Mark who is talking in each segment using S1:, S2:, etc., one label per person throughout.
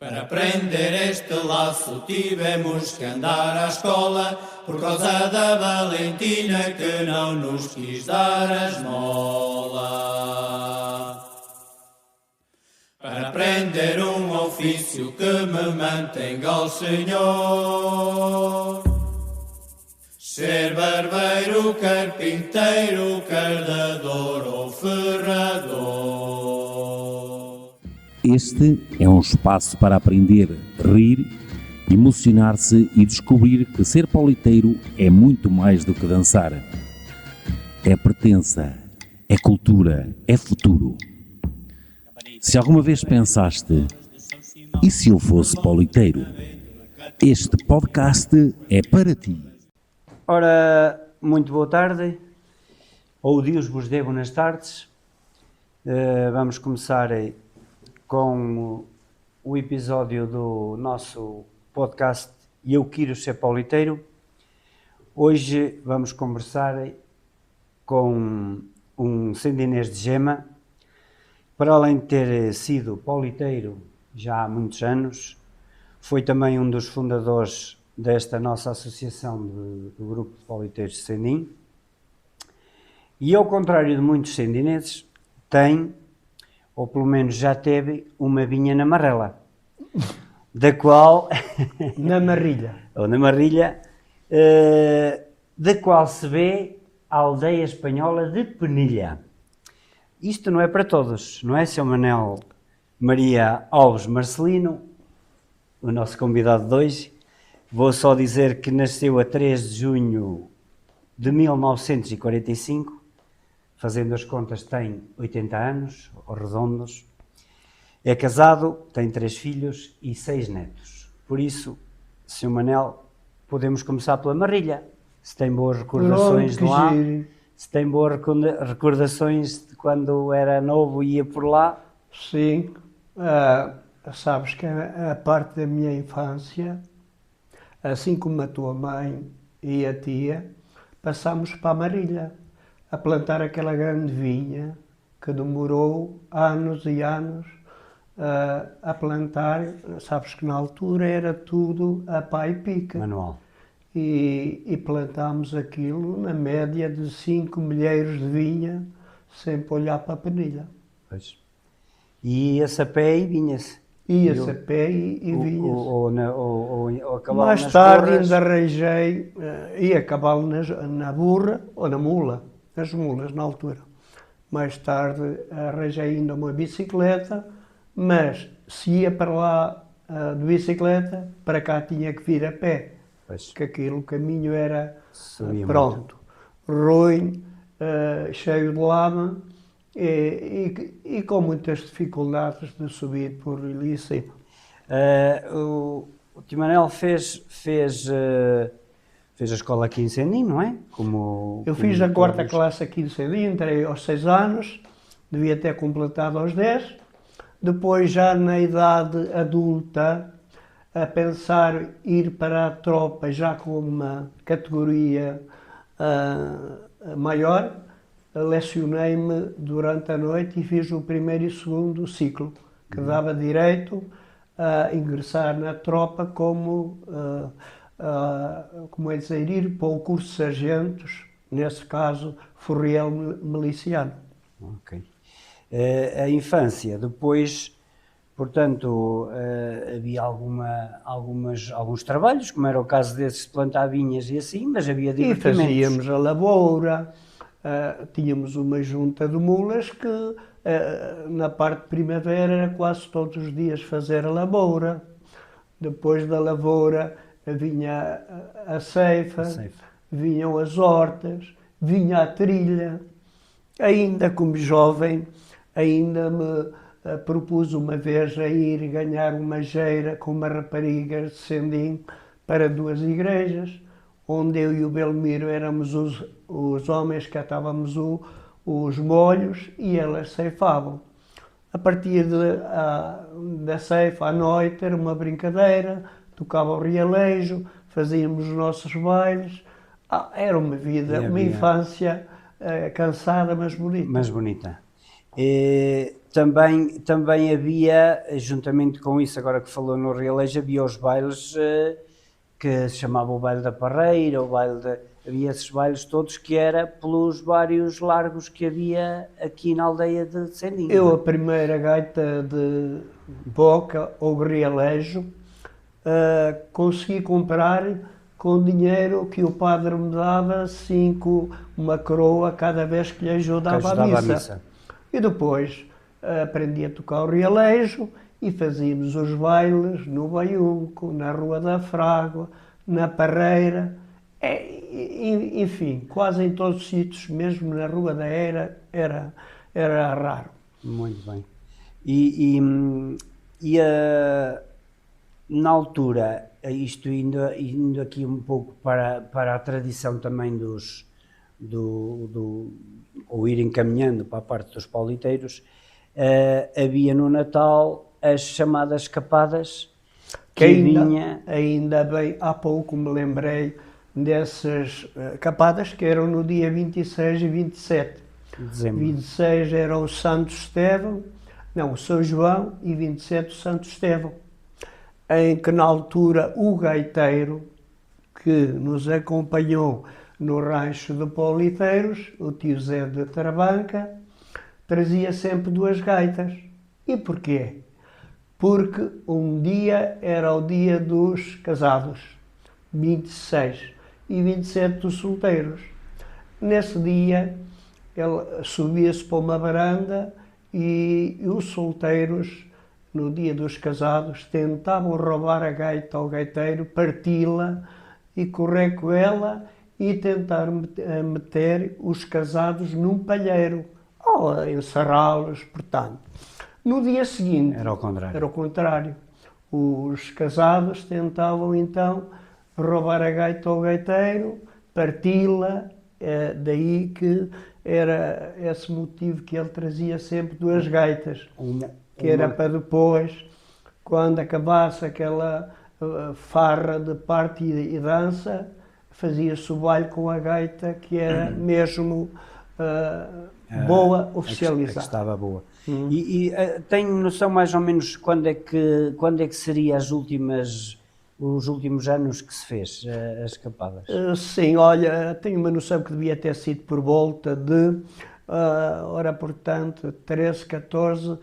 S1: Para prender este laço tivemos que andar à escola, por causa da Valentina que não nos quis dar a esmola. Para aprender um ofício que me mantenha ao Senhor, ser barbeiro, carpinteiro, cardador ou ferrador.
S2: Este é um espaço para aprender, rir, emocionar-se e descobrir que ser politeiro é muito mais do que dançar. É pertença, é cultura, é futuro. Se alguma vez pensaste, e se eu fosse politeiro? Este podcast é para ti.
S3: Ora, muito boa tarde, ou Deus vos dê boas tardes. Vamos começar com o episódio do nosso podcast Eu Quero Ser Politeiro. Hoje vamos conversar com um sendinês de Gema. Para além de ter sido politeiro já há muitos anos, foi também um dos fundadores desta nossa associação do grupo de politeiros de Sendim. E ao contrário de muitos sendineses, tem, ou pelo menos já teve, uma vinha na Marrela, da qual...
S4: Na Marrilha.
S3: ou na Marrilha, da qual se vê a aldeia espanhola de Penilha. Isto não é para todos, não é, Sr. Manel Maria Alves Marcelino, o nosso convidado de hoje? Vou só dizer que nasceu a 3 de junho de 1945, fazendo as contas tem 80 anos, ou redondos. É casado, tem 3 filhos e 6 netos. Por isso, Sr. Manel, podemos começar pela Marrilha. Se tem boas recordações de lá, se tem boas recordações de quando era novo e ia por lá.
S4: Sim, sabes que a parte da minha infância, assim como a tua mãe e a tia, passámos para a Marrilha, a plantar aquela grande vinha que demorou anos e anos a plantar. Sabes que na altura era tudo a pá e pica.
S3: Manual.
S4: E plantámos aquilo na média de 5 milheiros de vinha, sempre olhar para a Penilha.
S3: Pois. E ia-se a pé e vinha-se.
S4: Ia-se a pé e vinha-se.
S3: Ou a cavalo
S4: Mais
S3: nas
S4: tarde
S3: torres.
S4: ainda arranjei, ia a cavalo na burra ou na mula, nas mulas na altura. Mais tarde arranjei ainda uma bicicleta, mas se ia para lá de bicicleta, para cá tinha que vir a pé.
S3: Pois.
S4: Que aquilo, o caminho era
S3: Subia
S4: pronto, ruim, cheio de lama e com muitas dificuldades de subir por ali acima.
S3: O Tio Manel fez a escola aqui em Sendim, não é?
S4: Eu fiz a quarta classe aqui em Sendim, entrei aos 6 anos, devia ter completado aos 10. Depois, já na idade adulta, a pensar ir para a tropa já com uma categoria maior, lecionei-me durante a noite e fiz o primeiro e segundo ciclo, que dava direito a ingressar na tropa como é dizer, ir para o curso de sargentos, nesse caso, forriel miliciano.
S3: Ok. A infância, depois, portanto, havia alguns trabalhos, como era o caso desses de plantar vinhas e assim, mas havia
S4: E
S3: divertimentos.
S4: fazíamos a lavoura, tínhamos uma junta de mulas que na parte de primavera era quase todos os dias fazer a lavoura. Depois da lavoura vinha a ceifa, vinham as hortas, vinha a trilha. Ainda como jovem, ainda me propus uma vez a ir ganhar uma geira com uma rapariga de Sendim para 2 igrejas, onde eu e o Belmiro éramos os homens que atávamos os molhos e elas ceifavam. A partir da ceifa à noite era uma brincadeira, tocava o realejo, fazíamos os nossos bailes. Era uma vida, uma infância cansada, mas bonita.
S3: Mas bonita. Também havia, juntamente com isso, agora que falou no Rialejo, havia os bailes que se chamava o baile da Parreira, havia esses bailes todos que era pelos vários largos que havia aqui na aldeia de Sendinho.
S4: Eu, a primeira gaita de boca ou Rialejo, consegui comprar com o dinheiro que o padre me dava, uma coroa cada vez que lhe ajudava à missa. E depois aprendi a tocar o Rialejo e fazíamos os bailes no Baiunco, na Rua da Frágua, na Parreira, enfim, quase em todos os sítios, mesmo na Rua da Era, era raro.
S3: Muito bem. Na altura, isto indo aqui um pouco para a tradição também ou ir encaminhando para a parte dos pauliteiros, havia no Natal as chamadas capadas,
S4: que ainda bem, há pouco me lembrei dessas capadas que eram no dia 26 e 27 de dezembro. 26 era o Santo Estevão, não, o São João, e 27 o Santo Estevão, em que na altura o gaiteiro que nos acompanhou no rancho de Pauliteiros, o tio Zé de Trabanca, trazia sempre 2 gaitas. E porquê? Porque um dia era o dia dos casados, 26, e 27 dos solteiros. Nesse dia, ele subia-se para uma varanda e os solteiros, no dia dos casados, tentavam roubar a gaita ao gaiteiro, parti-la e correr com ela e tentar meter os casados num palheiro, ou encerrá-los, portanto. No dia seguinte,
S3: era o
S4: contrário. Os casados tentavam então roubar a gaita ao gaiteiro, parti-la, daí que era esse motivo que ele trazia sempre 2 gaitas, que era para depois, quando acabasse aquela farra de parte e dança, fazia-se o baile com a gaita, que era mesmo boa, oficializada.
S3: Que estava boa. E tenho noção mais ou menos quando é que seria os últimos anos que se fez as capadas?
S4: Sim, olha, tenho uma noção que devia ter sido por volta de, portanto, 13, 14,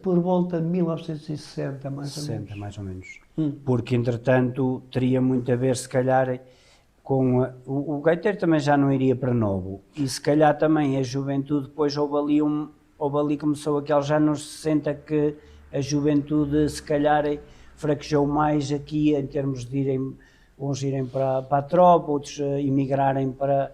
S4: por volta de 1960, mais ou menos.
S3: Porque, entretanto, teria muito a ver, se calhar, com o gaiteiro também já não iria para Novo, e se calhar também a juventude, depois houve ali começou aqueles anos 60 que a juventude se calhar fraquejou mais aqui em termos de uns irem para a tropa, outros emigrarem para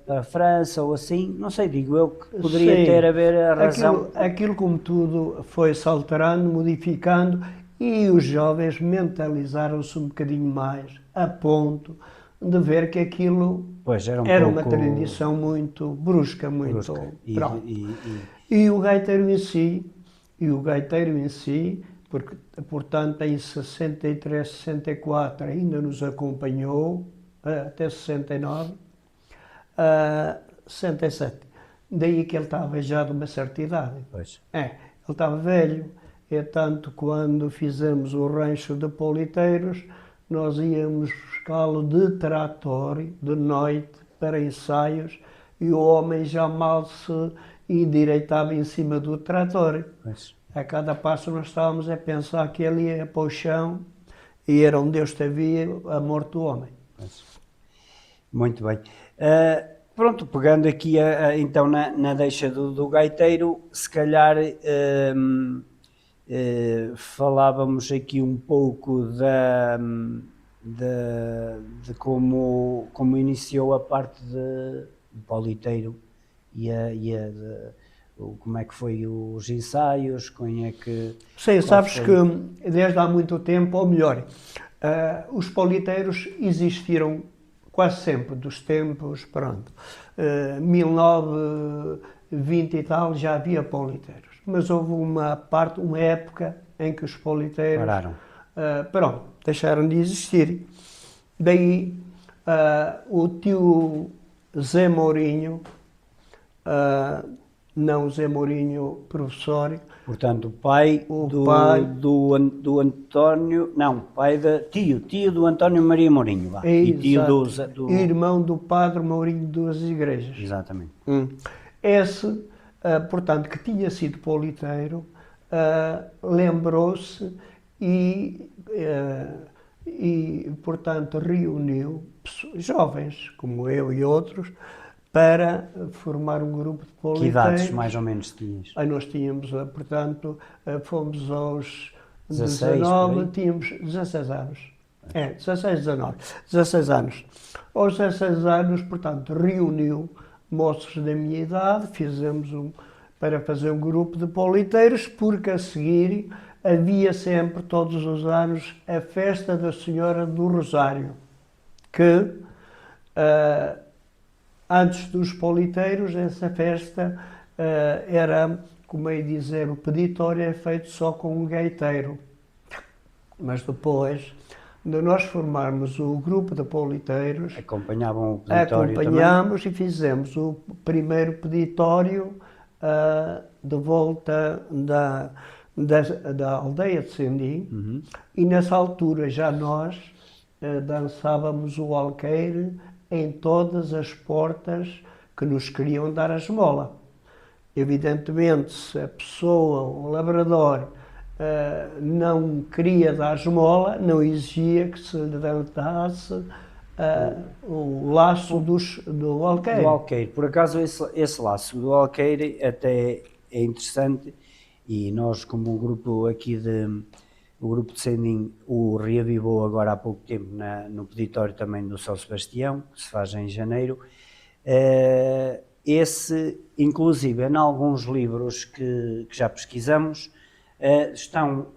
S3: a França ou assim, não sei, digo eu que poderia ter a ver a razão.
S4: Aquilo como tudo foi-se alterando, modificando, e os jovens mentalizaram-se um bocadinho mais, a ponto de ver que aquilo era uma tradição muito brusca, muito brusca. E o gaiteiro em si, porque, portanto, em 63, 64 ainda nos acompanhou, até 69, 67. Daí que ele estava já de uma certa idade. Ele estava velho. É tanto quando fizemos o rancho de Pauliteiros, nós íamos buscá-lo de trator, de noite, para ensaios, e o homem já mal se endireitava em cima do trator. A cada passo nós estávamos a pensar que ele ia para o chão e era onde Deus havia a morte do homem.
S3: Muito bem. Pronto, pegando aqui então na deixa do gaiteiro, se calhar falávamos aqui um pouco de como iniciou a parte de pauliteiro e como é que foi os ensaios, como é que...
S4: Sim, sabes que desde há muito tempo, ou melhor, os pauliteiros existiram quase sempre, dos tempos, 1920 e tal, já havia pauliteiros. Mas houve uma época em que os pauliteiros deixaram de existir. Daí o tio Zé Mourinho não Zé Mourinho, professor,
S3: Portanto, o pai, do António, não, tio do António Maria Mourinho, vá. E tio do...
S4: irmão do padre Mourinho das Igrejas.
S3: Exatamente.
S4: Esse, portanto, que tinha sido politeiro, lembrou-se e, portanto, reuniu jovens, como eu e outros, para formar um grupo de politeiros.
S3: Que idades mais ou menos tinhas?
S4: Nós tínhamos, portanto, fomos aos
S3: 16,
S4: 19, tínhamos 16 anos. 16, 19. 16 anos. Aos 16 anos, portanto, reuniu moços da minha idade, para fazer um grupo de politeiros, porque a seguir havia sempre, todos os anos, a festa da Senhora do Rosário, que antes dos politeiros, essa festa era, como é dizer, o peditório é feito só com um gaiteiro. Mas depois de nós formarmos o grupo de politeiros,
S3: acompanhavam o peditório
S4: acompanhámos
S3: também?
S4: E fizemos o primeiro peditório de volta da aldeia de Sendim, e nessa altura já nós dançávamos o alqueire em todas as portas que nos queriam dar a esmola. Evidentemente, se a pessoa, o labrador, não queria dar esmola, não exigia que se lhe dançasse o laço do alqueire.
S3: Do alqueire. Por acaso, esse laço do alqueire até é interessante, e nós, como um grupo aqui o grupo de Sendim o reavivou agora há pouco tempo no peditório também do São Sebastião, que se faz em janeiro. Esse, inclusive, em alguns livros que já pesquisamos, estão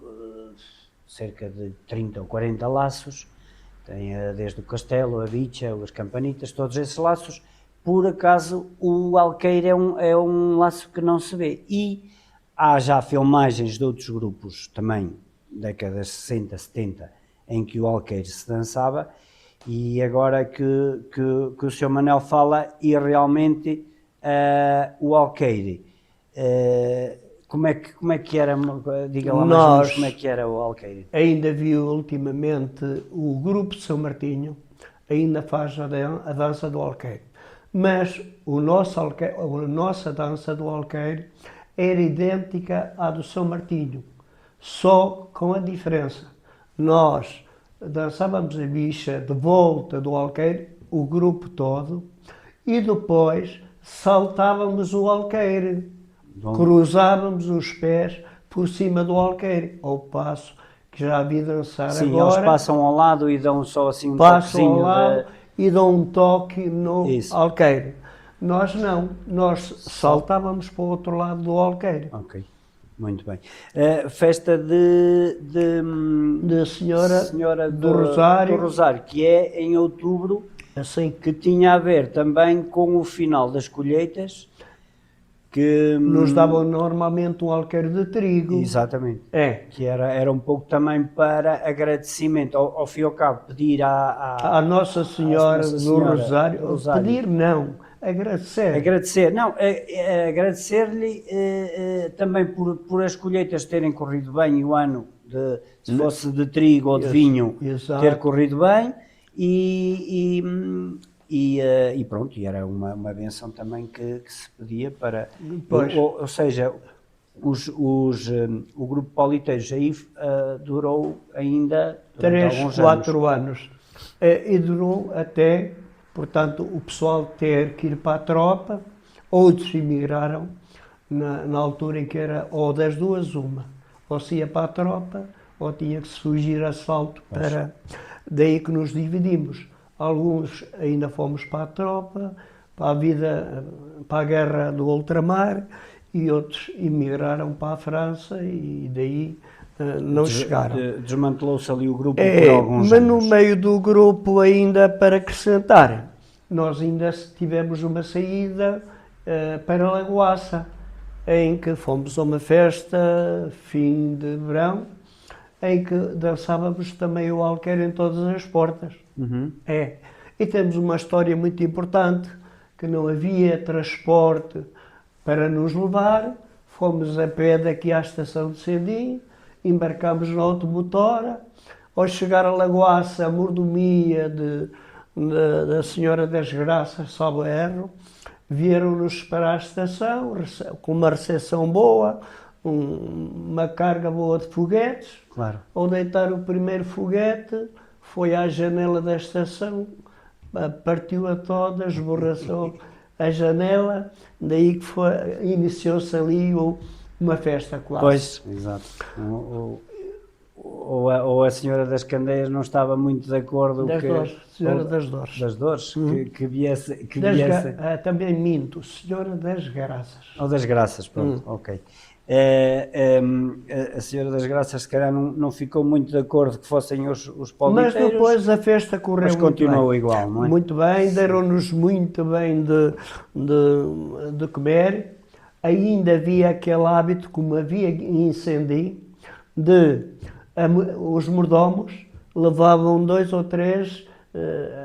S3: cerca de 30 ou 40 laços, tem desde o castelo, a bicha, as campanitas, todos esses laços. Por acaso, o alqueire é um laço que não se vê, e há já filmagens de outros grupos também, décadas 60, 70, em que o alqueire se dançava, e agora que o Sr. Manel fala, e realmente o alqueire, como é que era, diga lá mais ou menos como é que era o alqueire?
S4: Ainda viu ultimamente o grupo de São Martinho, ainda faz a dança do alqueire, mas a nossa dança do alqueire era idêntica à do São Martinho, só com a diferença. Nós dançávamos a bicha de volta do alqueire, o grupo todo, e depois saltávamos o alqueire, cruzávamos os pés por cima do alqueire, ao passo que já vi dançar agora.
S3: Sim, eles passam ao lado e dão só assim um
S4: passam
S3: toquezinho.
S4: Ao lado e dão um toque no alqueire. Nós não, nós saltávamos para o outro lado do alqueire.
S3: Ok. Muito bem. Festa de Senhora do Rosário, que é em outubro,
S4: assim,
S3: que tinha a ver também com o final das colheitas, que
S4: nos davam normalmente um alqueire de trigo.
S3: Exatamente.
S4: Que
S3: era um pouco também para agradecimento, ao fim e ao cabo, pedir à
S4: Nossa Senhora do Rosário. Pedir não. Agradecer.
S3: Não, agradecer-lhe também por as colheitas terem corrido bem, e o ano, se fosse de trigo ou de vinho, ter corrido bem, e pronto, e era uma benção também que se pedia para... Ou seja, o grupo Politeiros aí durou ainda
S4: 3, 4 anos. E durou até... Portanto, o pessoal ter que ir para a tropa, outros emigraram na altura em que era ou das duas uma, ou se ia para a tropa, ou tinha que se fugir a assalto para... Daí que nos dividimos. Alguns ainda fomos para a tropa, para a guerra do ultramar, e outros emigraram para a França e daí não chegaram.
S3: Desmantelou-se ali o grupo por alguns
S4: mas
S3: anos.
S4: No meio do grupo, ainda para acrescentar, nós ainda tivemos uma saída para Lagoaça, em que fomos a uma festa, fim de verão, em que dançávamos também o alqueire em todas as portas. E temos uma história muito importante, que não havia transporte para nos levar. Fomos a pé daqui à estação de Sendim, embarcámos na automotora. Ao chegar a Lagoaça, a mordomia da Senhora das Graças, salvo erro, vieram-nos para a estação, com uma recepção boa, uma carga boa de foguetes.
S3: Claro.
S4: Ao deitar o primeiro foguete, foi à janela da estação, partiu a toda, esborraçou a janela, daí que iniciou-se ali uma festa, claro.
S3: Pois, exato. Ou a Senhora das Candeias não estava muito de acordo
S4: Senhora das Dores.
S3: Das Dores, que viesse...
S4: Também minto, Senhora das Graças.
S3: Ou das Graças, pronto, ok. A Senhora das Graças, se calhar, não ficou muito de acordo que fossem os pauliteiros.
S4: Mas depois a festa correu muito bem.
S3: Mas continuou igual, não é?
S4: Muito bem, deram-nos muito bem de comer. Ainda havia aquele hábito, como havia em Sendim, os mordomos levavam 2 ou 3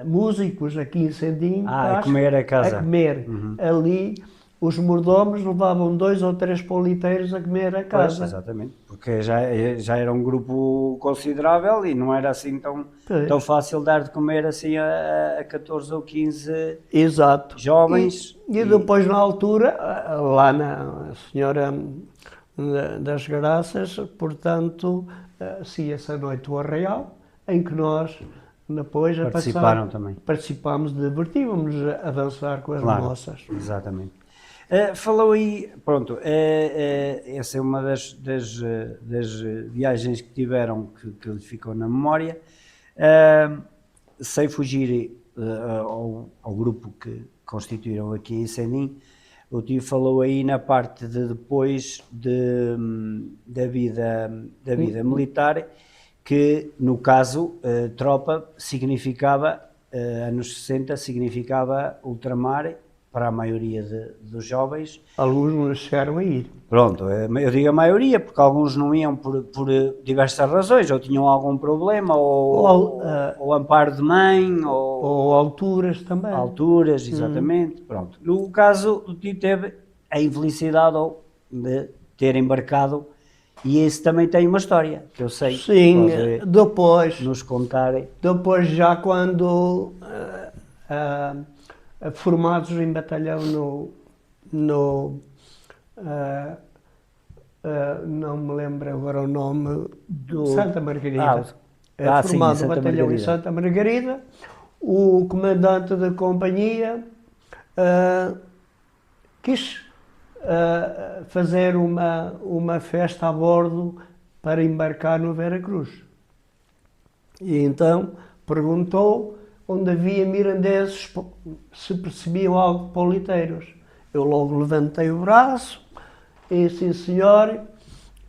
S4: músicos aqui em Sendim
S3: a comer a casa.
S4: A comer. Ali os mordomos levavam 2 ou 3 pauliteiros a comer a casa.
S3: Pois, exatamente, porque já era um grupo considerável e não era assim tão fácil dar de comer assim a 14 ou 15
S4: Exato.
S3: jovens.
S4: E depois, na altura, lá na Senhora das Graças, portanto, se essa noite o Arraial, em que nós depois participámos, divertívamos a dançar com as moças.
S3: Exatamente. Falou aí, pronto, essa é uma das viagens que tiveram que lhe ficou na memória, sem fugir ao grupo que constituíram aqui em Sendim. O tio falou aí na parte de depois da vida militar, que no caso tropa significava, anos 60, significava ultramar para a maioria dos jovens.
S4: Alguns não chegaram a ir.
S3: Pronto, eu digo a maioria, porque alguns não iam por diversas razões, ou tinham algum problema, ou amparo de mãe,
S4: ou alturas também.
S3: Alturas, exatamente, pronto. No caso, o tio teve a infelicidade de ter embarcado, e esse também tem uma história, que eu sei.
S4: Sim, depois
S3: nos contarem.
S4: Depois já quando formados em batalhão não me lembro agora o nome do Santa Margarida. Formado
S3: sim,
S4: o batalhão em Santa Margarida, o comandante da companhia quis fazer uma festa a bordo para embarcar no Veracruz. E então perguntou onde havia mirandeses, se percebiam algo de pauliteiros. Eu logo levantei o braço, e sim senhor,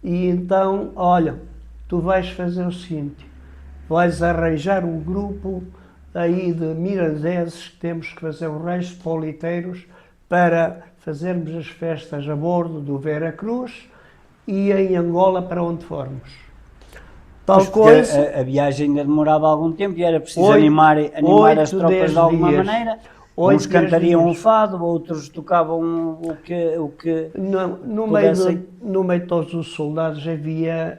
S4: e então, olha, tu vais fazer o seguinte, vais arranjar um grupo aí de mirandeses, que temos que fazer o resto de pauliteiros, para fazermos as festas a bordo do Veracruz e em Angola para onde formos. Tal coisa,
S3: a viagem ainda demorava algum tempo e era preciso animar as tropas de alguma maneira. Uns cantariam um fado, outros tocavam o que
S4: no meio de todos os soldados havia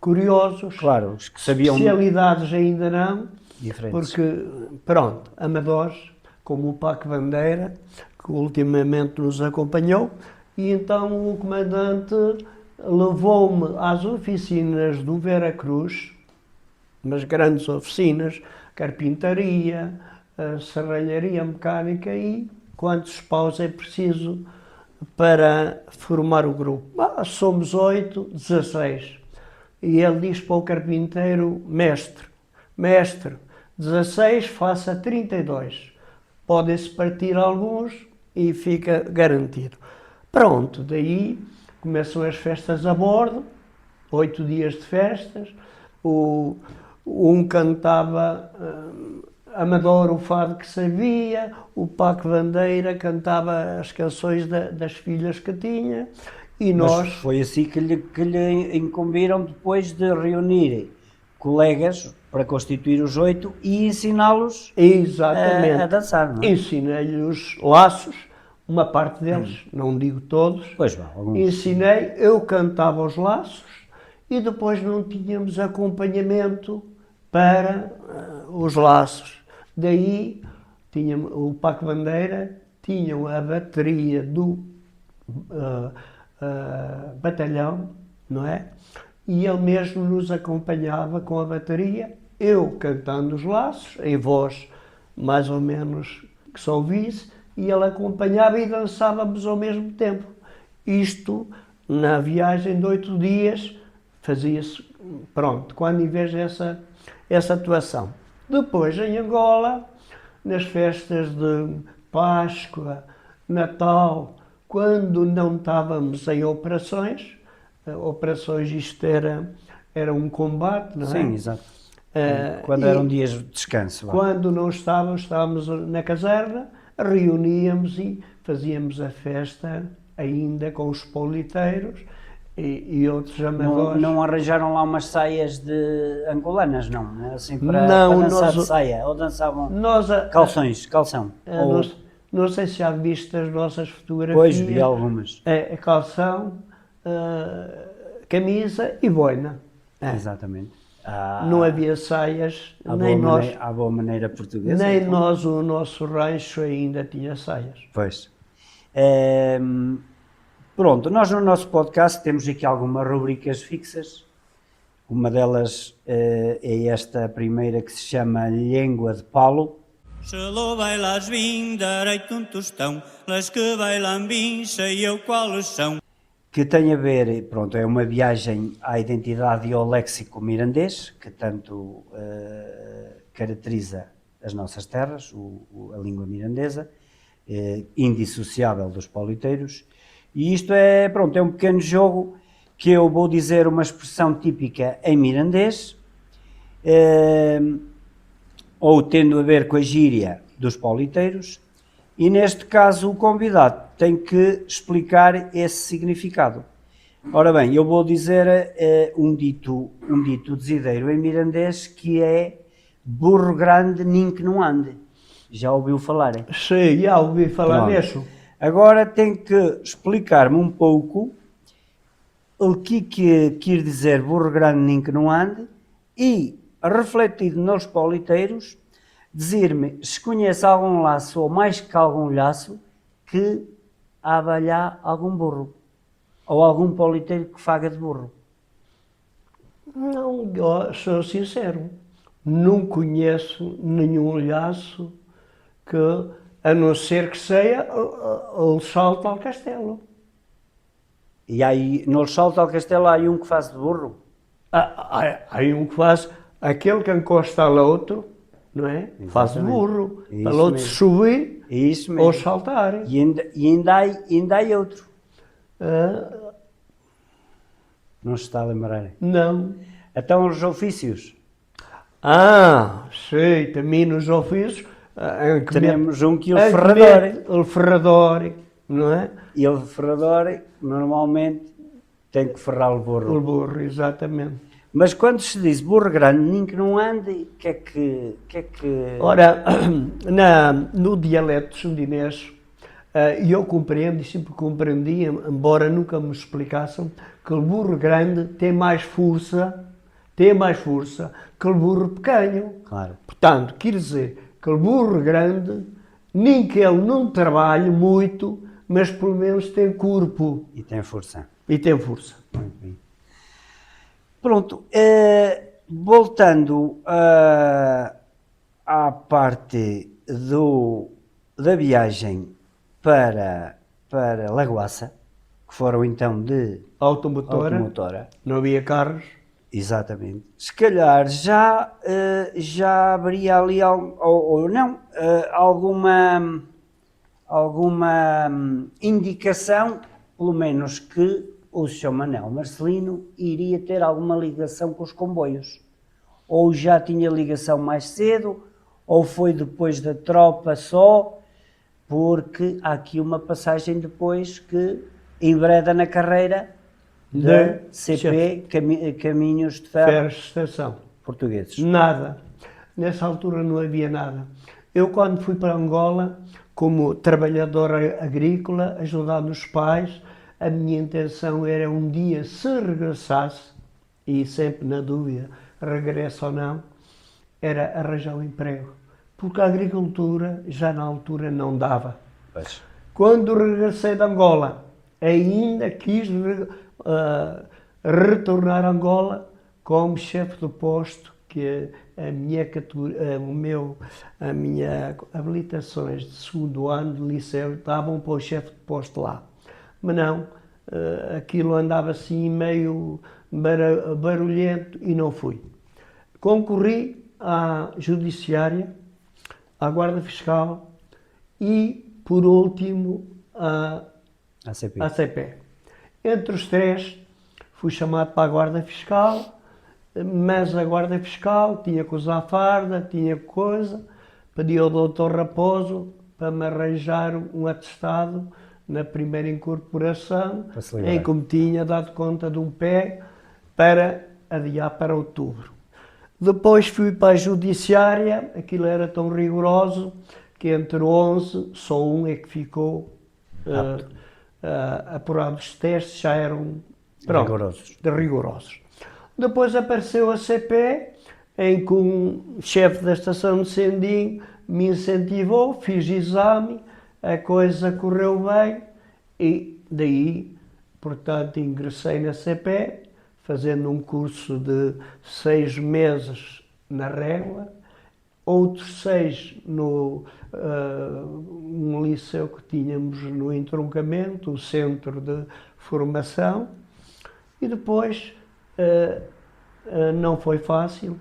S4: curiosos,
S3: claro, os que sabiam,
S4: especialidades ainda não,
S3: diferentes.
S4: Porque, pronto, amadores, como o Paco Bandeira, que ultimamente nos acompanhou, e então o comandante levou-me às oficinas do Veracruz, umas grandes oficinas, carpintaria, serralharia mecânica e quantos paus é preciso para formar o grupo. Somos 8, 16. E ele diz para o carpinteiro, mestre, 16 faça 32. Podem-se partir alguns e fica garantido. Pronto, daí começam as festas a bordo, 8 dias de festas, um cantava amador o fado que sabia, o Paco Bandeira cantava as canções das filhas que tinha, e nós...
S3: Mas foi assim que lhe incumbiram depois de reunir colegas para constituir os 8 e ensiná-los
S4: Exatamente.
S3: A dançar, não é?
S4: Ensinei-lhe os laços, uma parte deles, não digo todos,
S3: Pois vá, alguns.
S4: ensinei, eu cantava os laços e depois não tínhamos acompanhamento para os laços. Daí tinha o Paco Bandeira, tinham a bateria do batalhão, não é? E ele mesmo nos acompanhava com a bateria, eu cantando os laços, em voz mais ou menos que só ouvisse, e ele acompanhava e dançávamos ao mesmo tempo. Isto, na viagem de 8 dias, fazia-se, pronto, quando em vez essa atuação. Depois, em Angola, nas festas de Páscoa, Natal, quando não estávamos em operações isto era um combate, não é?
S3: Sim, exato. Quando eram dias de descanso.
S4: Quando não estávamos na caserna, reuníamos e fazíamos a festa ainda com os pauliteiros e outros amadores.
S3: Não arranjaram lá umas saias de angolanas, não? Assim para dançar de saia? Ou dançavam calção?
S4: Não sei se já viste as nossas fotografias.
S3: Pois, vi algumas.
S4: Calção, camisa e boina.
S3: Exatamente.
S4: Não havia saias, nem nós.
S3: À boa maneira portuguesa.
S4: Nem então. Nós, o nosso rancho ainda tinha saias.
S3: Pois. Pronto, nós no nosso podcast temos aqui algumas rubricas fixas. Uma delas é esta primeira que se chama Língua de Paulo.
S1: Se lo bailas bem, darei-te um tostão, las que bailam bem, sei eu quais são.
S3: Que tem a ver, pronto, é uma viagem à identidade e ao léxico mirandês, que tanto caracteriza as nossas terras, a língua mirandesa, indissociável dos pauliteiros. E isto é, pronto, é um pequeno jogo que eu vou dizer uma expressão típica em mirandês, ou tendo a ver com a gíria dos pauliteiros, e neste caso o convidado tem que explicar esse significado. Ora bem, eu vou dizer um dito desideiro em mirandês que é burro grande nin que não ande. Já ouviu falar? Hein?
S4: Sim, já ouvi falar nisso.
S3: Agora tem que explicar-me um pouco o que quer dizer burro grande nin que não ande e, refletido nos pauliteiros, dizer-me se conhece algum laço ou mais que algum laço que abalhar algum burro ou algum pauliteiro que faga de burro.
S4: Não, eu sou sincero, não conheço nenhum laço que, a não ser que seja o salto ao castelo.
S3: E aí, no salto ao castelo, há um que faz de burro?
S4: Há um que faz, aquele que encosta ao outro, não é?
S3: Exatamente.
S4: Faz de burro,
S3: Isso
S4: para o outro
S3: mesmo.
S4: subir
S3: Isso mesmo.
S4: ou saltar.
S3: E ainda há outro. Não se está a lembrar?
S4: Não.
S3: Então os ofícios.
S4: Sei, também nos ofícios.
S3: Teremos um que o ferrador.
S4: O ferrador, não é?
S3: E o ferrador, normalmente, tem que ferrar o burro.
S4: O burro, exatamente.
S3: Mas quando se diz burro grande, nem que não ande, o que é que...
S4: Ora, no dialeto sundinês, eu compreendo e sempre compreendi, embora nunca me explicassem, que o burro grande tem mais força que o burro pequeno.
S3: Claro.
S4: Portanto, quer dizer que o burro grande, nem que ele não trabalhe muito, mas pelo menos tem corpo.
S3: E tem força.
S4: Muito
S3: bem. Pronto, voltando à parte da viagem para Lagoaça, que foram então de automotora.
S4: Não havia carros.
S3: Exatamente. Se calhar já haveria ali alguma indicação, pelo menos que o Sr. Manel Marcelino iria ter alguma ligação com os comboios. Ou já tinha ligação mais cedo, ou foi depois da tropa só, porque há aqui uma passagem depois que envereda na carreira de CP, Caminhos de Ferro
S4: Estação.
S3: Portugueses.
S4: Nada. Nessa altura não havia nada. Eu, quando fui para Angola, como trabalhador agrícola, ajudando os pais, a minha intenção era um dia, se regressasse, e sempre na dúvida, regresso ou não, era arranjar um emprego. Porque a agricultura já na altura não dava.
S3: Pois.
S4: Quando regressei de Angola, ainda quis retornar a Angola como chefe do posto, que a minha habilitações de segundo ano de liceu davam para o chefe de posto lá. Mas não, aquilo andava assim meio barulhento e não fui. Concorri à Judiciária, à Guarda Fiscal e, por último, à
S3: ACP.
S4: ACP. Entre os três, fui chamado para a Guarda Fiscal, mas a Guarda Fiscal tinha que usar farda, tinha coisa, pedi ao doutor Raposo para me arranjar um atestado na primeira incorporação, em que me tinha dado conta de um pé para adiar para outubro. Depois fui para a Judiciária, aquilo era tão rigoroso que entre 11, só um é que ficou apurado. Os testes já eram rigorosos. Depois apareceu a CP, em que um chefe da estação de Sendim me incentivou, fiz exame, a coisa correu bem e daí, portanto, ingressei na CP, fazendo um curso de 6 meses na Régua, outros 6 no um liceu que tínhamos no entroncamento, o centro de formação, e depois não foi fácil.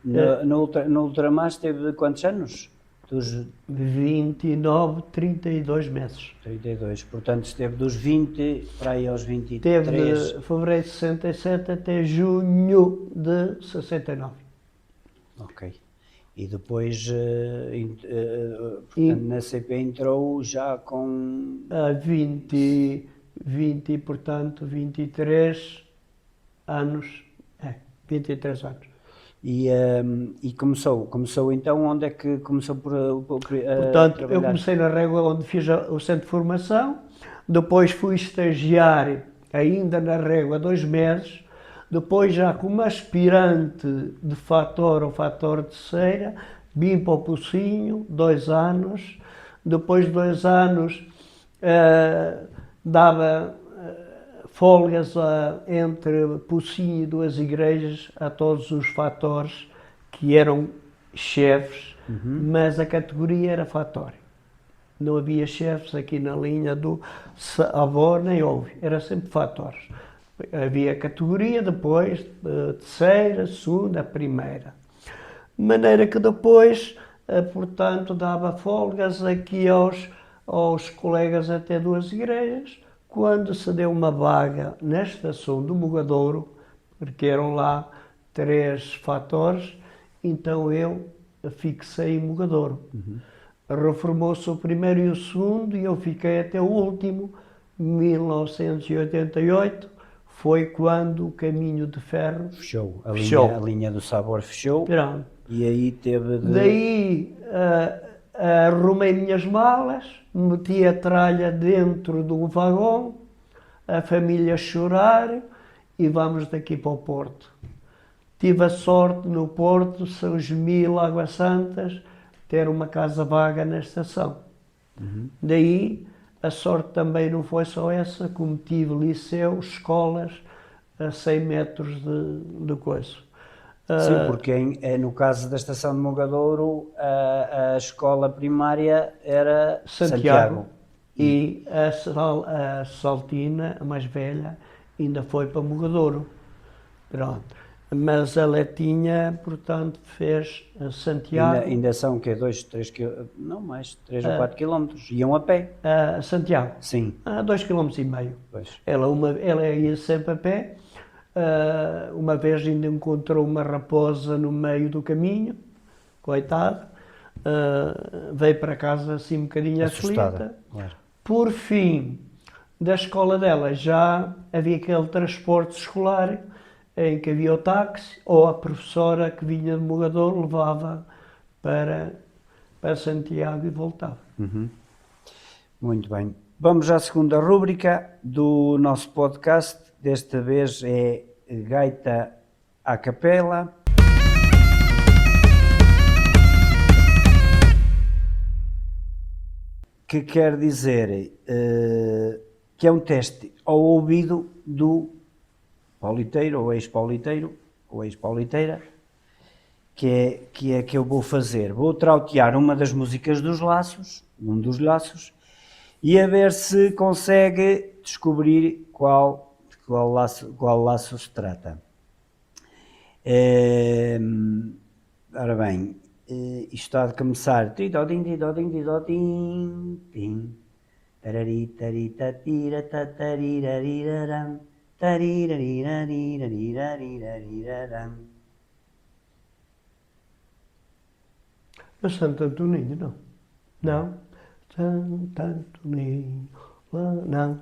S3: No Ultramar teve quantos anos? Dos
S4: 29, 32 meses.
S3: 32, portanto esteve dos 20 para aí aos 23.
S4: Teve de fevereiro de 67 até junho de 69.
S3: Ok. E depois, portanto, na CP entrou já com...
S4: portanto, 23 anos. 23 anos.
S3: E começou então, onde é que começou
S4: Portanto, eu comecei na Régua, onde fiz o centro de formação, depois fui estagiar ainda na Régua 2 meses, depois já como aspirante de fator ou fator de cera, vim para o Pocinho, 2 anos, depois de 2 anos dava folgas entre Pocinho e 2 igrejas a todos os fatores que eram chefes, mas a categoria era fator. Não havia chefes aqui na linha do avó, nem houve, era sempre fatores. Havia categoria depois, terceira, segunda, primeira. De maneira que depois, portanto, dava folgas aqui aos colegas até 2 igrejas. Quando se deu uma vaga na estação do Mogadouro, porque eram lá 3 fatores, então eu fixei em Mogadouro. Reformou-se o primeiro e o segundo e eu fiquei até o último, 1988, foi quando o caminho de ferro
S3: fechou. A
S4: Fechou.
S3: linha do Sabor fechou.
S4: Pronto.
S3: E aí teve de...
S4: Daí arrumei minhas malas, meti a tralha dentro de um vagão, a família a chorar e vamos daqui para o Porto. Tive a sorte no Porto, São Gemil, Águas Santas, ter uma casa vaga na estação. Daí a sorte também não foi só essa, como tive liceu, escolas a 100 metros de coisa.
S3: Sim, porque no caso da estação de Mogadouro, a escola primária era Santiago.
S4: E a Saltina, a mais velha, ainda foi para Mogadouro. Pronto. Mas ela tinha, portanto, fez Santiago.
S3: Ainda são o quê? 2, 3 quilómetros? Não mais, 3 ou 4 quilómetros. Iam a pé?
S4: Santiago?
S3: Sim.
S4: 2,5 km.
S3: Pois.
S4: Ela ia sempre a pé. Uma vez ainda encontrou uma raposa no meio do caminho, coitada, veio para casa assim um bocadinho aflita.
S3: Claro.
S4: Por fim, da escola dela já havia aquele transporte escolar em que havia o táxi ou a professora que vinha de Mogadouro levava para para Santiago e voltava.
S3: Muito bem. Vamos à segunda rúbrica do nosso podcast. Desta vez é Gaita à Capela. Que quer dizer que é um teste ao ouvido do pauliteiro ou ex-pauliteiro ou ex-pauliteira, que eu vou fazer. Vou trautear uma das músicas dos Laços, um dos Laços, e a ver se consegue descobrir qual laço se trata. Ora bem, isto está a começar. Tidodim, tidodim, tidodim, tim. Tarari, tarita, tira, tarirariraram. Tarirarirarirarirarirararam.
S4: É Santo Antoninho, não? Não? Santo Antoninho, não.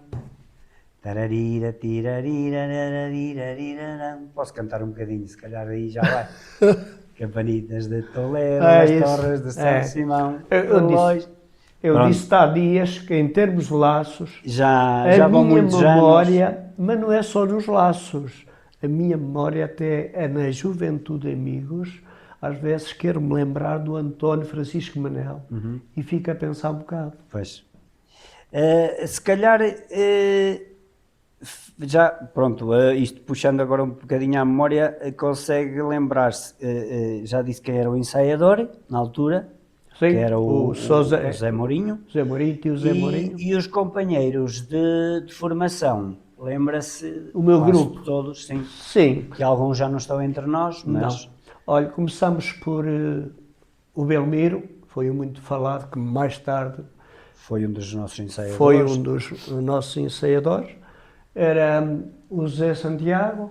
S3: Tararira, tirarirarirarirarirararam. Posso cantar um bocadinho, se calhar aí já vai. Campanitas de Toledo, as torres de São Simão.
S4: Eu disse há dias que em termos de laços,
S3: já vão muitos
S4: memória,
S3: anos.
S4: mas não é só nos laços, a minha memória até é na Juventude Amigos, às vezes quero-me lembrar do António Francisco Manel e fico a pensar um bocado.
S3: Pois. Se calhar, já, pronto, isto puxando agora um bocadinho à memória, consegue lembrar-se, já disse quem era o ensaiador, na altura,
S4: Sim,
S3: que era o
S4: Zé
S3: Mourinho.
S4: Zé Mourinho, tio Zé Mourinho.
S3: E os companheiros de formação, lembra-se?
S4: O meu grupo.
S3: Todos, sim.
S4: Sim.
S3: Que alguns já não estão entre nós, mas...
S4: Não. Olha, começamos por o Belmiro, foi muito falado, que mais tarde
S3: foi um dos nossos ensaiadores.
S4: Foi um dos nossos ensaiadores. Era o Zé Santiago,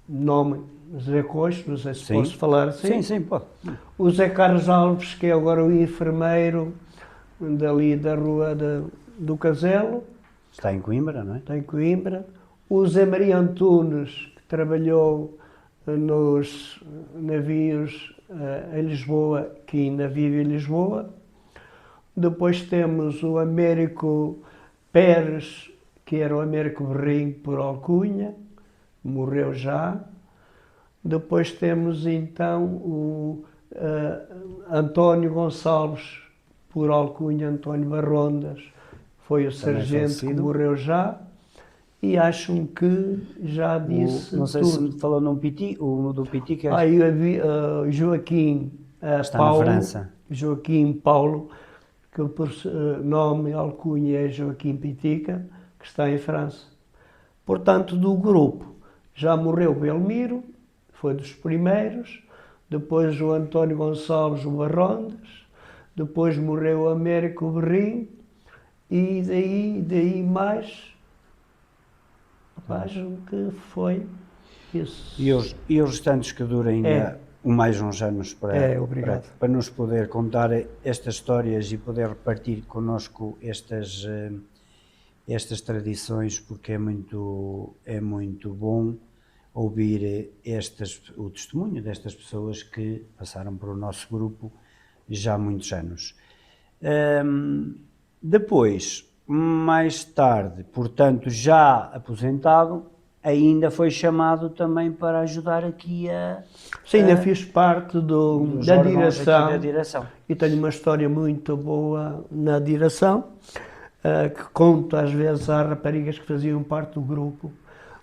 S4: nome Zé Coxo, não sei se posso falar assim.
S3: Sim, pode.
S4: O Zé Carlos Alves, que é agora o enfermeiro dali da rua do Caselo.
S3: Está em Coimbra, não é?
S4: Está em Coimbra. O Zé Maria Antunes, que trabalhou nos navios em Lisboa, que ainda vive em Lisboa. Depois temos o Américo Pérez, que era o Américo Berrinho por alcunha, morreu já. Depois temos então o António Gonçalves, por alcunha António Barrondas, foi o sargento que morreu já. E acho que já disse
S3: não sei
S4: tudo.
S3: se falou num Piti, o do Piti que é...
S4: Aí havia Joaquim
S3: está
S4: Paulo,
S3: na França.
S4: Joaquim Paulo, que por nome alcunha é Joaquim Pitica, que está em França. Portanto, do grupo já morreu Belmiro, foi dos primeiros, depois o António Gonçalves o Barrondas, depois morreu o Américo Berrinho, e daí mais... Acho que foi isso.
S3: E os restantes que durem mais uns anos para nos poder contar estas histórias e poder repartir connosco estas tradições, porque é muito bom ouvir o testemunho destas pessoas que passaram por o nosso grupo já há muitos anos. Depois, mais tarde, portanto já aposentado, ainda foi chamado também para ajudar aqui
S4: Sim, ainda fiz parte da direção e tenho uma história muito boa na direção, que conto às vezes às raparigas que faziam parte do grupo.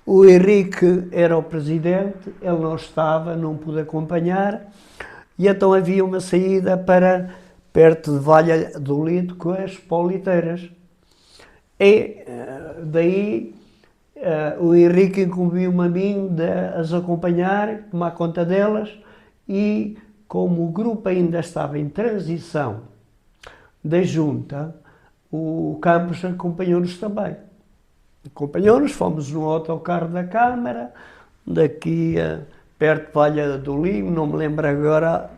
S4: O Henrique era o presidente, ele não estava, não pude acompanhar, e então havia uma saída para perto de Valha do Lido com as pauliteiras. E daí o Henrique incumbiu-me a mim de as acompanhar, tomar conta delas, e como o grupo ainda estava em transição da junta, o Campos acompanhou-nos também. Acompanhou-nos, fomos no autocarro da Câmara, daqui perto de Valha do Limo, não me lembro agora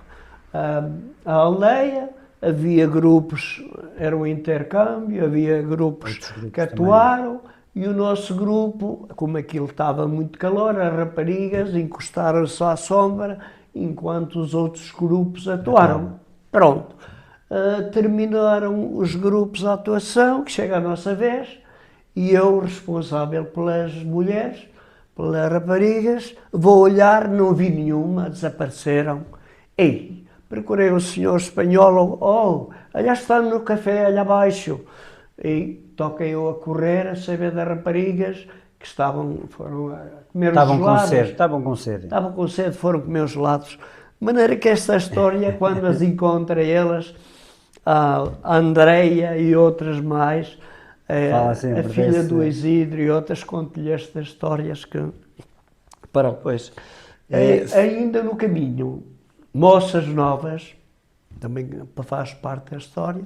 S4: a aldeia. Havia grupos, era um intercâmbio, havia grupos que atuaram, e o nosso grupo, como aquilo estava muito calor, as raparigas encostaram-se à sombra, enquanto os outros grupos atuaram. Pronto. terminaram os grupos de atuação, que chega a nossa vez, e eu, responsável pelas mulheres, pelas raparigas, vou olhar, não vi nenhuma, desapareceram. Ei, procurei o senhor espanhol, olha está no café, ali abaixo. E toquei eu a correr, a saber das raparigas, que foram a comer os gelados.
S3: Estavam com sede.
S4: Estavam com sede, foram comer os gelados. De maneira que esta história, quando as encontra elas, a Andreia e outras mais, a filha do Isidro e outras, conto-lhe estas histórias que...
S3: Pois.
S4: Ainda no caminho, moças novas, também faz parte da história,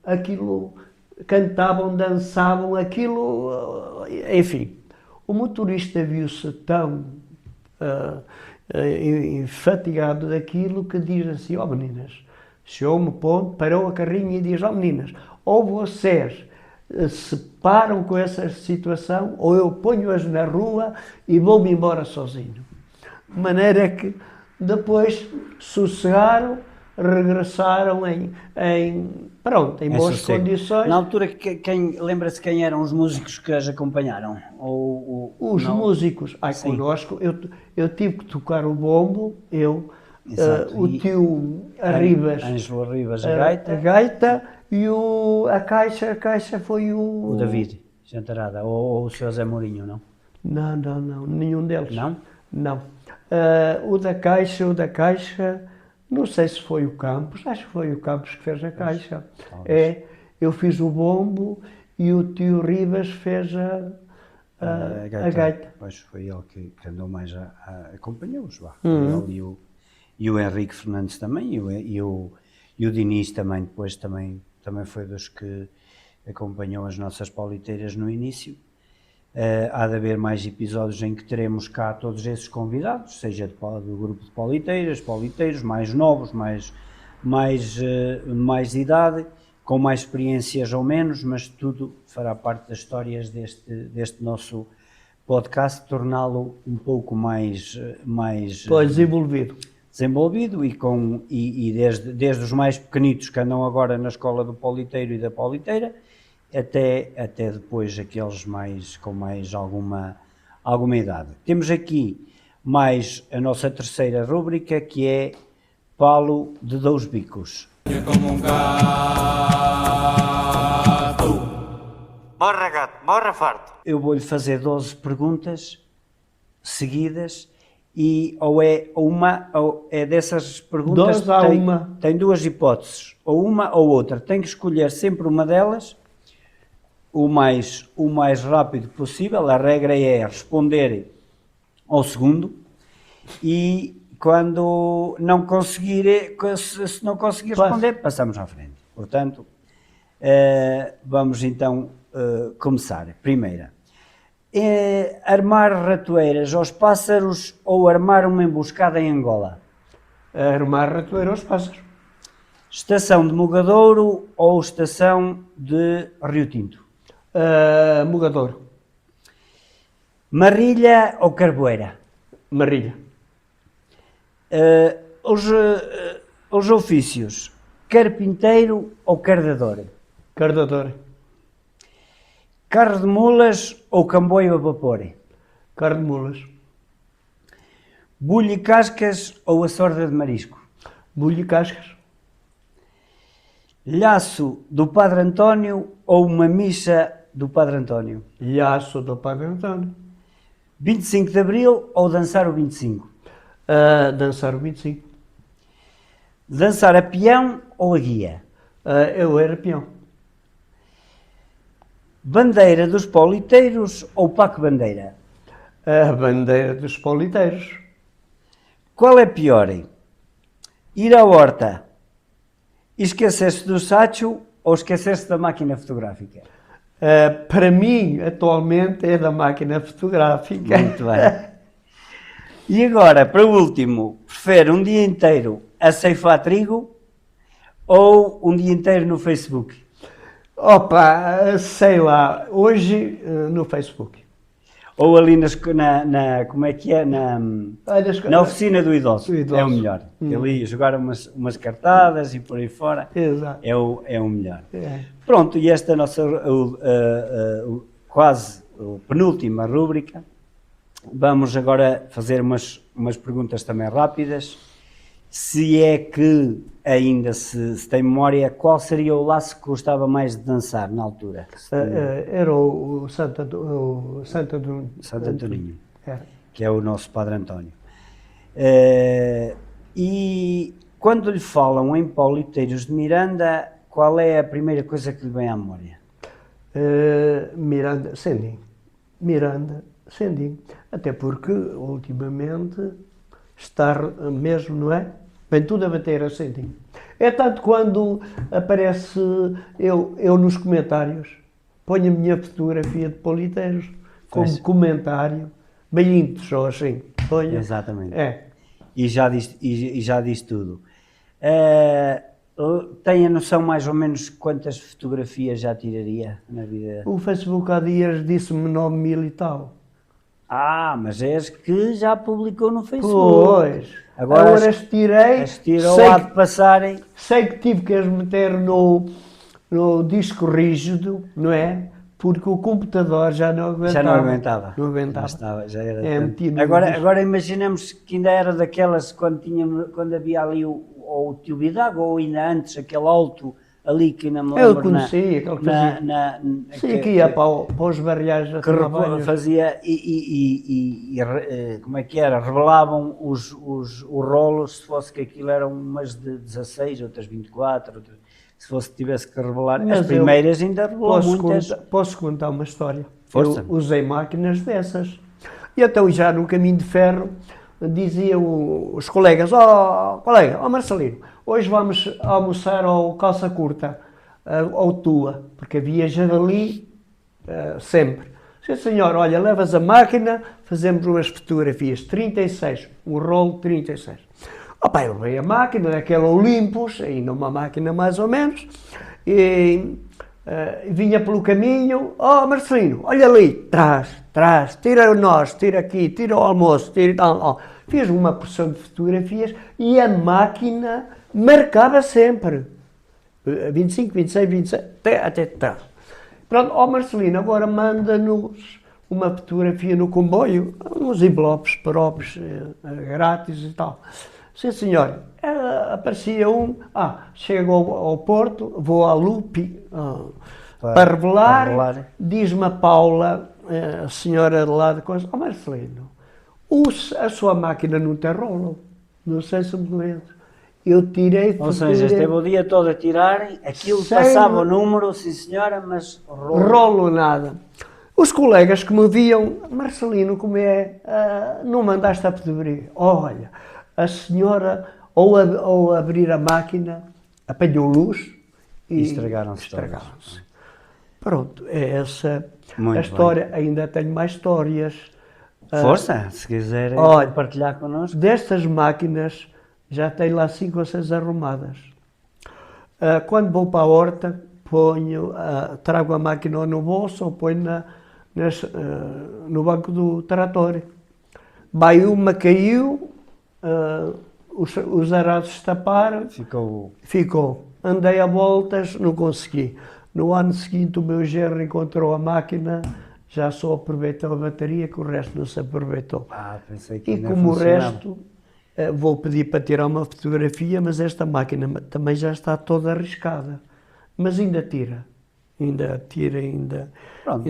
S4: aquilo, cantavam, dançavam, aquilo, enfim. O motorista viu-se tão enfatigado daquilo que diz assim, meninas, chegou um ponto, parou a carrinha e diz, meninas, ou vocês se param com essa situação, ou eu ponho-as na rua e vou-me embora sozinho. De maneira que depois sossegaram, regressaram em boas condições.
S3: Na altura, lembra-se quem eram os músicos que as acompanharam?
S4: Os músicos, connosco, eu tive que tocar o bombo, o tio Arribas,
S3: Ângelo Arribas,
S4: a gaita, e a caixa foi
S3: o David Jantarada, ou o Sr. Zé Mourinho, não?
S4: Não, nenhum deles.
S3: Não?
S4: Não. O da caixa, não sei se foi o Campos, acho que foi o Campos que fez a caixa. Eu fiz o bombo e o tio Ribas fez a gaita.
S3: Pois foi ele que andou mais acompanhou-os, ele e o Henrique Fernandes também, e o Diniz também, depois também foi dos que acompanhou as nossas pauliteiras no início. Há de haver mais episódios em que teremos cá todos esses convidados, seja do grupo de pauliteiros, mais novos, mais idade, com mais experiências ou menos, mas tudo fará parte das histórias deste nosso podcast, torná-lo um pouco mais desenvolvido e desde os mais pequenitos que andam agora na escola do pauliteiro e da pauliteira, até depois aqueles com mais alguma idade. Temos aqui mais a nossa terceira rúbrica, que é Palo de Dous Bicos.
S1: Como um gato.
S5: Morra gato, morra farto.
S3: Eu vou-lhe fazer 12 perguntas seguidas e ou é dessas perguntas, tem duas hipóteses, ou uma ou outra. Tem que escolher sempre uma delas, o mais rápido possível. A regra é responder ao segundo, e quando não conseguir, se não conseguir responder, passamos à frente. Portanto, vamos então começar. Primeira, armar ratoeiras aos pássaros ou armar uma emboscada em Angola?
S4: Armar ratoeira aos pássaros.
S3: Estação de Mogadouro ou estação de Rio Tinto?
S4: Mogadouro.
S3: Marrilha ou Carboeira?
S4: Marrilha.
S3: Os ofícios, carpinteiro ou cardador?
S4: Cardador.
S3: Carro de mulas ou comboio a vapor?
S4: Carro de mulas.
S3: Bulho e cascas ou a sorda de marisco?
S4: Bulho e cascas.
S3: Laço do Padre António ou uma missa do Padre António?
S4: Laço do Padre António.
S3: 25 de Abril ou dançar o 25?
S4: Dançar o 25.
S3: Dançar a peão ou a guia?
S4: Eu era peão.
S3: Bandeira dos pauliteiros ou Paco Bandeira?
S4: A bandeira dos pauliteiros.
S3: Qual é pior? Ir à horta e esquecer-se do sacho ou esquecer-se da máquina fotográfica?
S4: Para mim, atualmente, é da máquina fotográfica.
S3: Muito bem. E agora, para o último, prefere um dia inteiro a ceifar trigo ou um dia inteiro no Facebook?
S4: Sei lá, hoje no Facebook.
S3: Ou ali como é que é? Na oficina do idoso. É o melhor. Ali jogar umas cartadas e por aí fora.
S4: Exato.
S3: É o melhor.
S4: É.
S3: Pronto, e esta nossa quase penúltima rúbrica. Vamos agora fazer umas perguntas também rápidas. Se é que ainda se tem memória, qual seria o laço que gostava mais de dançar na altura?
S4: Era o Santo
S3: Antoninho,
S4: Era.
S3: que é o nosso Padre António. E quando lhe falam em Pauliteiros de Miranda, qual é a primeira coisa que lhe vem à memória?
S4: Miranda, Sendinho. Até porque, ultimamente, está mesmo, não é? Vem tudo a bater a Sendinho. É tanto quando aparece eu nos comentários, ponho a minha fotografia de Pauliteiros como comentário, bem só assim. Ponho.
S3: Exatamente.
S4: É.
S3: E já diz tudo. Tem a noção mais ou menos quantas fotografias já tiraria na vida?
S4: O Facebook há dias disse-me 9.000 e tal.
S3: Mas és que já publicou no Facebook.
S4: Pois. Agora as tirei.
S3: As tirou lá de passarem.
S4: Sei que tive que as meter no disco rígido, não é? Porque o computador já não aguentava.
S3: Já não aguentava.
S4: Não aguentava.
S3: Já era agora imaginemos que ainda era daquelas quando havia ali o tio Bidago, ou ainda antes aquele alto ali que não me lembro.
S4: Eu conhecia, aquele que fazia. Sim, que ia para os barriais
S3: que fazia como é que era? Revelavam os rolos, se fosse que aquilo eram umas de 16, outras 24, se fosse que tivesse que revelar. As primeiras ainda revelou muitas.
S4: Posso contar uma história?
S3: Força.
S4: Eu usei máquinas dessas. E então já no caminho de ferro diziam os colegas, colega, Marcelino, hoje vamos almoçar ao Calça Curta, ao Tua, porque havia javali sempre. Sim senhor, olha, levas a máquina, fazemos umas fotografias, 36, um rolo 36. Eu levei a máquina, daquela Olympus, ainda uma máquina mais ou menos, e vinha pelo caminho, Marcelino, olha ali, trás, tira nós, tira aqui, tira o almoço, tira tal. Fiz uma porção de fotografias e a máquina marcava sempre. 25, 26, 27, até trás. Pronto, Marcelino, agora manda-nos uma fotografia no comboio, uns envelopes próprios, grátis e tal. Sim, senhor. Aparecia chego ao Porto, vou à Lupi para revelar. Diz-me a Paula, a senhora de lá de coisa, Marcelino, a sua máquina não tem rolo. Não sei se me lembro. Eu tirei...
S3: Ou seja, esteve o dia todo a tirar, aquilo passava o número, sim senhora, mas
S4: rolo nada. Os colegas que me viam, Marcelino, como é? Não mandaste a fotografia? Olha, a senhora, ao abrir a máquina, apanhou luz e estragaram-se. Pronto, é essa a história. Ainda tenho mais histórias.
S3: Força, se quiser partilhar connosco.
S4: Destas máquinas, já tenho lá 5 ou 6 arrumadas. Quando vou para a horta, trago a máquina no bolso ou ponho no banco do trator. Uma caiu, os arados taparam, ficou. Andei a voltas, não consegui. No ano seguinte o meu genro encontrou a máquina, já só aproveitou a bateria, que o resto não se aproveitou.
S3: Pensei que
S4: e como o resto, vou pedir para tirar uma fotografia, mas esta máquina também já está toda arriscada. Mas ainda tira. Pronto,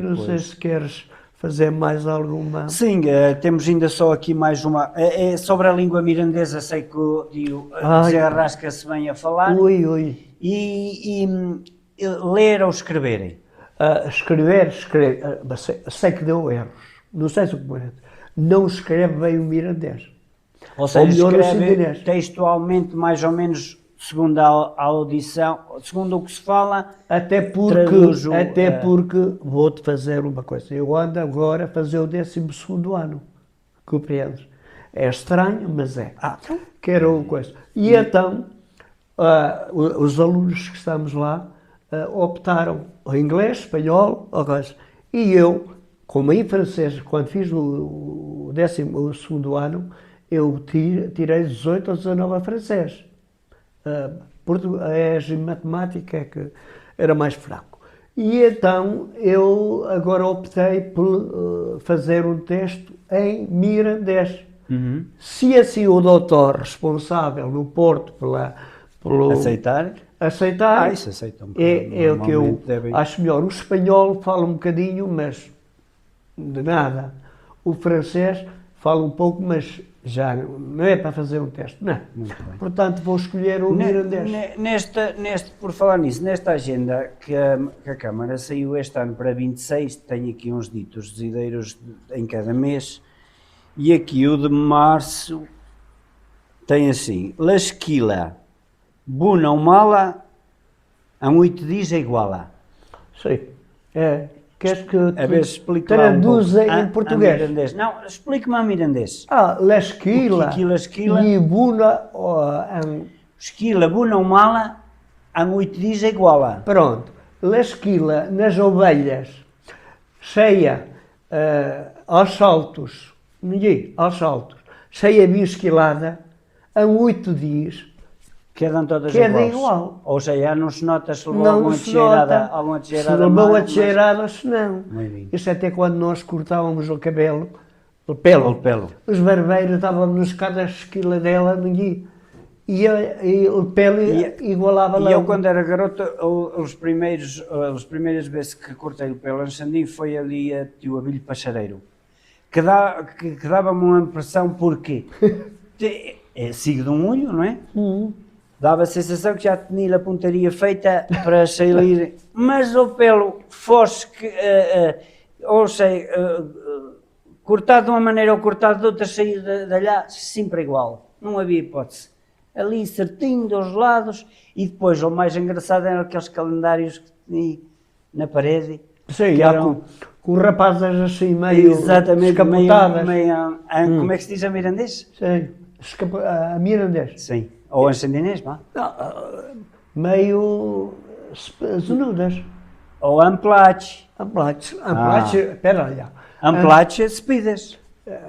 S4: não sei se queres fazer mais alguma...
S3: Sim, temos ainda só aqui mais uma. É sobre a língua mirandesa, sei que o Zé Arrasca-se bem a falar. E ler ou escreverem?
S4: Escrever, sei que deu erros. Não sei se o não escreve bem o mirandês.
S3: Ou seja, escreve textualmente mais ou menos segundo a audição, segundo o que se fala.
S4: Até porque vou-te fazer uma coisa. Eu ando agora a fazer o 12º ano. Compreendes? É estranho, mas é. Quero uma coisa. E então, os alunos que estamos lá optaram o inglês, espanhol, e eu como em francês, quando fiz o 12º ano, eu tirei 18 ou 19 a francês. Português e matemática é que era mais fraco. E então eu agora optei por fazer um texto em mirandês. Se assim o doutor responsável no Porto pelo
S3: Aceitar?
S4: aceitar,
S3: Isso aceitam.
S4: é o que eu
S3: Normalmente devem-
S4: acho melhor. O espanhol fala um bocadinho, mas de nada. O francês fala um pouco, mas já não é para fazer um teste, não. Portanto, vou escolher o mirandês.
S3: Por falar nisso, nesta agenda que a Câmara saiu este ano para 26, tem aqui uns ditos desideiros em cada mês, e aqui o de março tem assim: La esquila, buna ou mala, a 8 dias é iguala.
S4: Sim. Queres que
S3: A ver se explica lá
S4: traduza
S3: pouco.
S4: em português?
S3: Mirandês. Não, explique-me a mirandês.
S4: La esquila,
S3: O que aquilo, esquila?
S4: e buna,
S3: Esquila, buna ou mala, a 8 dias é iguala.
S4: pronto. La esquila nas ovelhas, cheia aos saltos, cheia bem esquilada, a 8 dias,
S3: Quedam todas
S4: queda
S3: iguais.
S4: igual.
S3: Ou seja, não se nota se levou
S4: Não
S3: alguma
S4: se nota, se levou a
S3: mais,
S4: cheirada, se não.
S3: Muito bem.
S4: Isso até quando nós cortávamos o cabelo, o pelo. Os barbeiros davam-nos cada esquila dela e o pelo igualava lá.
S3: E eu, quando era garoto, as primeiras vezes que cortei o pelo em Sandim foi ali a tio Abílio Pachareiro, que dava-me uma impressão porque é sigo de um olho, não é? Dava a sensação que já tinha a pontaria feita para sair, mas o pelo fosse ou seja, cortado de uma maneira ou cortado de outra, sair de lá sempre igual, não havia hipótese. Ali certinho dos lados, e depois o mais engraçado eram aqueles calendários que tinha na parede.
S4: Sim,
S3: que eram
S4: com rapazes assim meio
S3: exatamente
S4: escapotadas.
S3: como é que se diz a mirandês?
S4: Sim, a mirandês.
S3: Sim, ou a sandinês, vá.
S4: Meio zenudas.
S3: Ou amplache.
S4: Espera aí.
S3: Amplache speedas.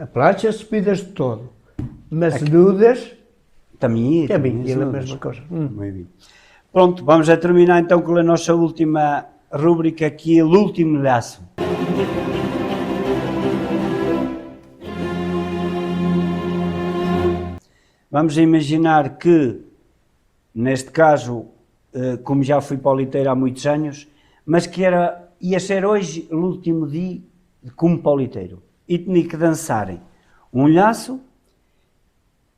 S4: Amplache subidas de todo. Mas zenudas,
S3: Também
S4: é bem, é a
S3: zenudas.
S4: mesma coisa.
S3: Muito bem. Pronto, vamos a terminar então com a nossa última rúbrica aqui, o último laço. Vamos imaginar que, neste caso, como já fui pauliteiro há muitos anos, mas que ia ser hoje o último dia como pauliteiro. E tinha que dançarem um laço,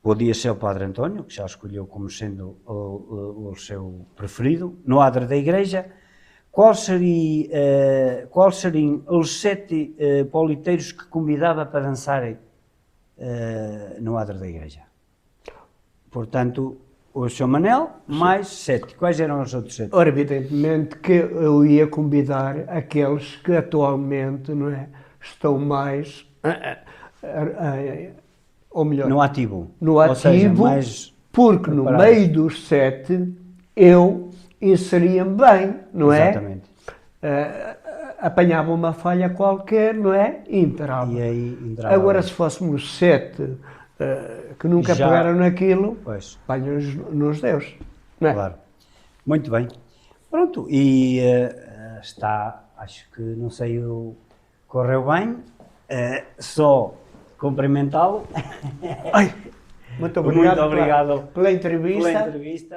S3: podia ser o Padre António, que já escolheu como sendo o seu preferido, no adro da igreja. Quais seriam os 7 pauliteiros que convidava para dançarem no adro da igreja? Portanto, o Sr. Manel, mais 7. Quais eram os outros 7?
S4: Ora, evidentemente que eu ia convidar aqueles que atualmente, não é, estão mais, ou melhor,
S3: No ativo.
S4: no
S3: Ou seja,
S4: ativo,
S3: mais
S4: porque no
S3: preparados.
S4: meio dos 7 eu inseria-me bem, não é?
S3: Exatamente.
S4: Apanhava uma falha qualquer, não é? E entrava.
S3: E aí entrava
S4: Agora,
S3: bem.
S4: se fôssemos 7 que nunca
S3: Já-
S4: pegaram naquilo,
S3: Pois,
S4: apanham-nos nos deus, não é?
S3: claro. Muito bem. Pronto, e acho que, não sei, correu bem. Só cumprimentá-lo.
S4: Ai, muito obrigado,
S3: Muito obrigado
S4: pela entrevista.
S3: pela entrevista.